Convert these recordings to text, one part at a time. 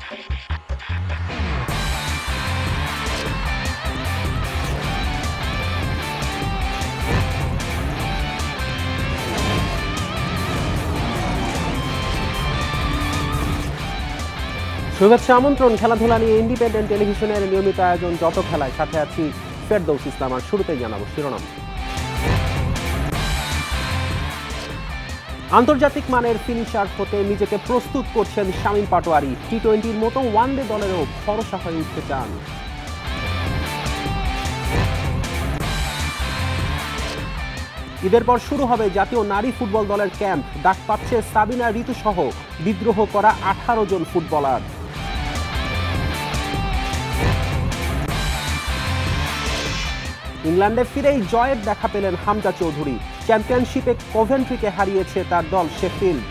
শুভেচ্ছা আমন্ত্রণ। খেলাধুলা নিয়ে ইন্ডিপেন্ডেন্ট টেলিভিশনের নিয়মিত আয়োজন যত খেলায়, সাথে আছি ফেরদৌস ইসলাম। আর শুরুতেই জানাবো শিরোনাম। আন্তর্জাতিক মানের ফিনিশার হতে নিজেকে প্রস্তুত করছেন শামীম পাটোয়ারি। টি-20-র মতো ওয়ানডে দলেরও ভরসা হয়ে উঠতে চান। ঈদের পর শুরু হবে জাতীয় নারী ফুটবল দলের ক্যাম্প। ডাক পাচ্ছে সাবিনা ঋতু সহ বিদ্রোহ করা 18 জন ফুটবলার। ইংল্যান্ডে ফিরেই জয়ের দেখা পেলেন হামজা চৌধুরী। চ্যাম্পিয়নশিপে কভেন্ট্রিকে হারিয়েছে তার দল শেফিল্ড।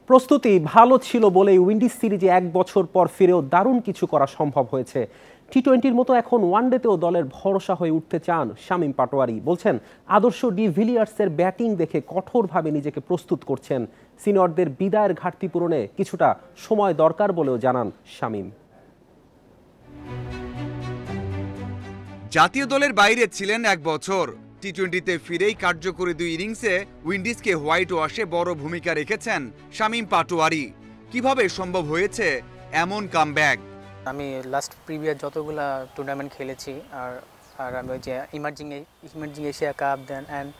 প্রস্তুতি ভালো ছিল বলেই উইন্ডিজ সিরিজে 1 বছর পর ফিরেও দারুণ কিছু করা সম্ভব হয়েছে। টি-20-র মতো এখন ওয়ানডেতেও দলের ভরসা হয়ে উঠতে চান শামীম পাটোয়ারি। বলছেন, আদর্শ ডি ভিলিয়ার্সের ব্যাটিং দেখে কঠোরভাবে নিজেকে প্রস্তুত করছেন। সিনিয়রদের বিদায়ের ঘাটতি পূরণে কিছুটা সময় দরকার বলেও জানান শামীম। জাতীয় দলের বাইরে ছিলেন 1 বছর। টি-20-তে ফিরেই কার্যকরী 2 ইনিংসে উইন্ডিজকে হোয়াইট ওয়াশে বড় ভূমিকা রেখেছেন শামীম পাটোয়ারি। কিভাবে সম্ভব হয়েছে এমন কামব্যাক? আমি লাস্ট প্রিভিয়াস যতগুলা টুর্নামেন্ট খেলেছি আর আমি ওই যে emerging Asia cup then and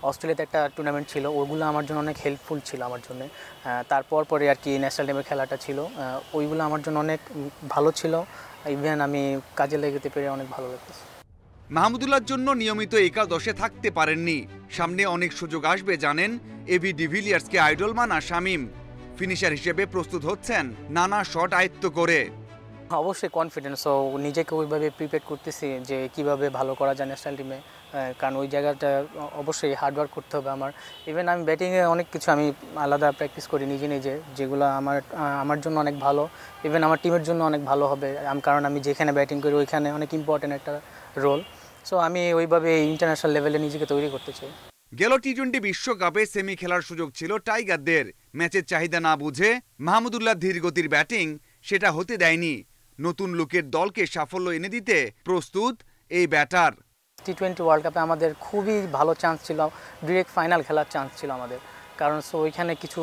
অস্ট্রেলিয়াতে একটা টুর্নামেন্ট ছিল, ওগুলো আমার জন্য অনেক হেল্পফুল ছিল আমার জন্য। তারপর পরে আর কি ন্যাশনাল টিমের খেলাটা ছিল, ওইগুলো আমার জন্য অনেক ভালো ছিল। ইভেন আমি কাজে লেগে পেরে অনেক ভালো লাগতেছে। মাহমুদুল্লাহর জন্য নিয়মিত একাদশে থাকতে পারেননি। সামনে অনেক সুযোগ আসবে জানেন এবি ডিভিলিয়ার্সকে আইডল মানা শামীম। ফিনিশার হিসেবে প্রস্তুত হচ্ছেন নানা শট আয়ত্ত করে। অবশ্যই কনফিডেন্স ও নিজেকে ওইভাবে প্রিপেয়ার করতেছি যে কিভাবে ভালো করা যায় ন্যাশনাল টিমে, কারণ ওই জায়গাটা অবশ্যই হার্ডওয়ার্ক করতে হবে আমার। ইভেন আমি ব্যাটিংয়ে অনেক কিছু আমি আলাদা প্র্যাকটিস করি নিজে নিজে, যেগুলো আমার জন্য অনেক ভালো, ইভেন আমার টিমের জন্য অনেক ভালো হবে। কারণ আমি যেখানে ব্যাটিং করি ওইখানে অনেক ইম্পর্টেন্ট একটা রোল। সো আমি ওইভাবে ইন্টারন্যাশনাল লেভেলে নিজেকে তৈরি করতে চাই। গেল টি-20 বিশ্বকাপে সেমি খেলার সুযোগ ছিল টাইগারদের। ম্যাচের চাহিদা না বুঝে মাহমুদুল্লাহ ধীরগতির ব্যাটিং সেটা হতে দেয়নি। নতুন লুকের দলকে সাফল্য এনে দিতে প্রস্তুত এই ব্যাটার। টি-20 ওয়ার্ল্ড কাপে আমাদের খুবই ভালো চান্স ছিল, ডিরেক্ট ফাইনাল খেলার চান্স ছিল আমাদের, কারণ সো ওইখানে কিছু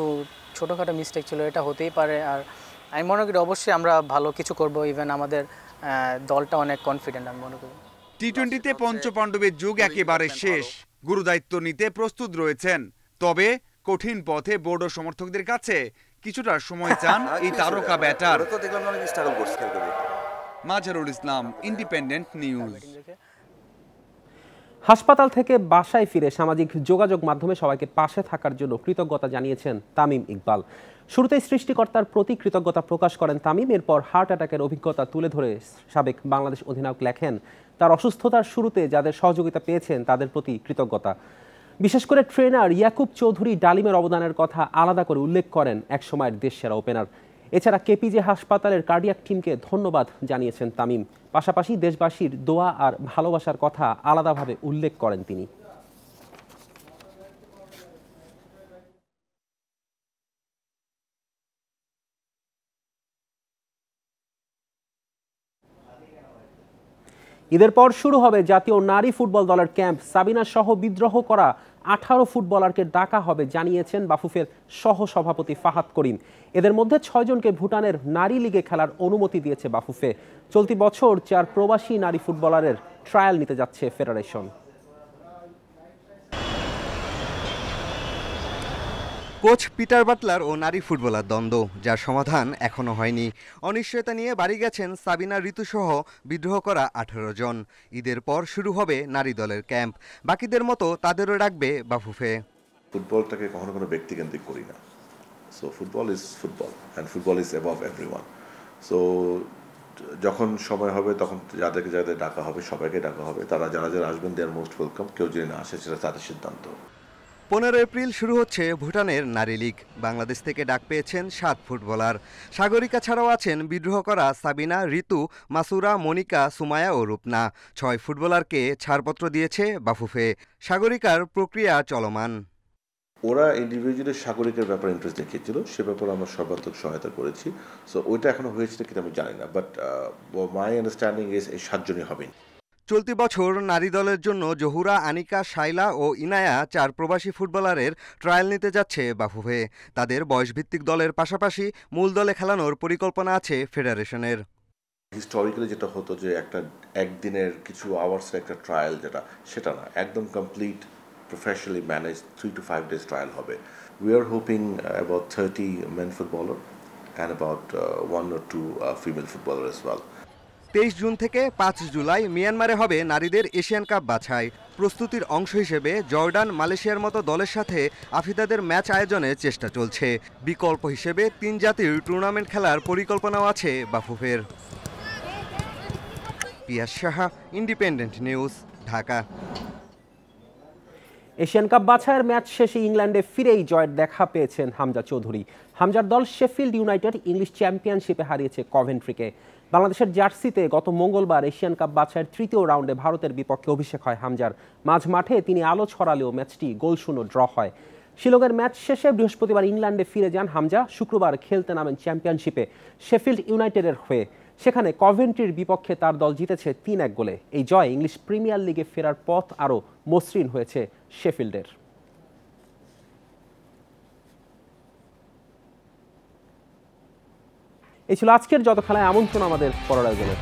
ছোটোখাটো মিস্টেক ছিল, এটা হতেই পারে। আর আমি মনে করি অবশ্যই আমরা ভালো কিছু করব। ইভেন আমাদের দলটা অনেক কনফিডেন্ট আমি মনে করি। টি-20-তে পঞ্চপাণ্ডবের যুগ একেবারে শেষ। গুরুদায়িত্ব নিতে প্রস্তুত রয়েছেন, তবে কঠিন পথে বোর্ড ও সমর্থকদের কাছে কিছুটা সময় চান এই তারকা batter. Mazharul Islam, independent news. হাসপাতাল থেকে বাসায় ফিরে সামাজিক যোগাযোগ মাধ্যমে সবাইকে পাশে থাকার জন্য কৃতজ্ঞতা জানিয়েছেন তামিম ইকবাল। শুরুতেই সৃষ্টিকর্তার প্রতি কৃতজ্ঞতা প্রকাশ করেন তামিম। এরপর হার্ট অ্যাটাকের অভিজ্ঞতা তুলে ধরে সাবেক বাংলাদেশ অধিনায়ক লেখেন, তার অসুস্থতার শুরুতে যাদের সহযোগিতা পেয়েছেন তাদের প্রতি কৃতজ্ঞতা। বিশেষ করে ট্রেনার ইয়াকুব চৌধুরী ডালিমের অবদানের কথা আলাদা করে উল্লেখ করেন একসময়ের দেশসেরা ওপেনার। এছাড়া কেপিজে হাসপাতালের কার্ডিয়াক টিমকে ধন্যবাদ জানিয়েছেন তামিম। পাশাপাশি দেশবাসীর দোয়া আর ভালোবাসার কথা আলাদাভাবে উল্লেখ করেন তিনি। ঈদের পর শুরু হবে জাতীয় নারী ফুটবল দলের ক্যাম্প। সাবিনা সহ বিদ্রোহ করা 18 ফুটবলারকে ডাকা হবে জানিয়েছেন বাফুফের সহ সভাপতি ফাহাদ করিম। এদের মধ্যে 6 জনকে ভুটানের নারী লিগে খেলার অনুমতি দিয়েছে বাফুফে। চলতি বছর 4 প্রবাসী নারী ফুটবলারের ট্রায়াল নিতে যাচ্ছে ফেডারেশন। কোচ পিটার বাটলার ও নারী ফুটবলার দ্বন্দ্ব, যার সমাধান এখনো হয়নি। অনিশ্চয়তা নিয়ে বাড়ি গেছেন সাবিনা ঋতুসহ বিদ্রোহ করা 18 জন। ঈদের পর শুরু হবে নারী দলের ক্যাম্প। বাকিদের মতো তাদেরও ডাকবে বাফুফে। ফুটবলটাকে কখনো কোনো ব্যক্তিকেন্দ্রিক করি না। So football is football and football is above everyone. So যখন সময় হবে তখন যাদের ডাকা হবে সবাইকে ডাকা হবে। তারা যারা আসবেন দে আর মোস্ট ওয়েলকাম। কেউ যদি না আসে সেটা তাদের সিদ্ধান্ত। 15 এপ্রিল শুরু হচ্ছে ভুটানের নারী লীগ। বাংলাদেশ থেকে ডাক পেয়েছেন 7 ফুটবলার। সাগরিকা ছাড়াও আছেন বিদ্রোহ করা সাবিনা, ঋতু, মাসুরা, মনিকা, সুমায়া ও রূপনা। 6 ফুটবলারকে ছাড়পত্র দিয়েছে বাফুফে। সাগরিকার প্রক্রিয়া চলমান। ওরা ইন্ডিভিজুয়ালি সাগরিকের ব্যাপারে ইন্টারেস্ট দেখিয়েছিল, সে ব্যাপারে আমরা সর্বাত্মক সহায়তা করেছি। সো ওইটা এখনো হয়েছে কিনা আমি জানি না, বাট মাই আন্ডারস্ট্যান্ডিং ইজ এই 7 জনই হবেন। চলতি বছর নারী দলের জন্য জহুরা, আনিকা, শাইলা ও ইনায়া 4 প্রবাসী ফুটবলারের ট্রায়াল নিতে যাচ্ছে বাফুফে। তাদের বয়সভিত্তিক দলের পাশাপাশি মূল দলে খেলানোর পরিকল্পনা আছে ফেডারেশনের। হিস্টোরিক্যালি যেটা হতো যে একটা একদিনের কিছু আওয়ার্সের একটা ট্রায়াল, সেটা না, একদম complete professionally managed 3 to 5 days trial হবে. We are hoping about 30 men footballer and about 1 or 2 female footballer as well. 23 June থেকে 5 জুলাই মিয়ানমারে হবে নারীদের এশিয়ান কাপ বাছাই। প্রস্তুতির অংশ হিসেবে জর্ডান, মালয়েশিয়ার মতো দলের সাথে আফিদাদের ম্যাচ আয়োজনের চেষ্টা চলছে। বিকল্প হিসেবে 3 জাতির টুর্নামেন্ট খেলার পরিকল্পনাও আছে বাফুফের। Piyas Saha, independent news, Dhaka. Asian cup বাছাইয়ের ম্যাচ শেষে ইংল্যান্ডে ফিরেই জয়ের দেখা পেয়েছেন হামজা চৌধুরী। হামজার দল শেফিল্ড ইউনাইটেড ইংলিশ চ্যাম্পিয়নশিপে হারিয়েছে কভেন্ট্রিকে। বাংলাদেশের জার্সিতে গত মঙ্গলবার এশিয়ান কাপ বাছাইয়ের 3য় রাউন্ডে ভারতের বিপক্ষে অভিষেক হয় হামজার। মাঝ মাঠে তিনি আলো ছড়ালেও ম্যাচটি গোলশূন্য ড্র হয়। শিলংয়ের ম্যাচ শেষে বৃহস্পতিবার ইংল্যান্ডে ফিরে যান হামজা। শুক্রবার খেলতে নামেন চ্যাম্পিয়নশিপে শেফিল্ড ইউনাইটেডের হয়ে। সেখানে কভেন্ট্রির বিপক্ষে তার দল জিতেছে 3-1 গোলে। এই জয় ইংলিশ প্রিমিয়ার লিগে ফেরার পথ আরও মসৃণ হয়েছে শেফিল্ডের। এই ছিল আজকের যত খেলায় আমন্ত্রণ আমাদের পরের আয়োজনে।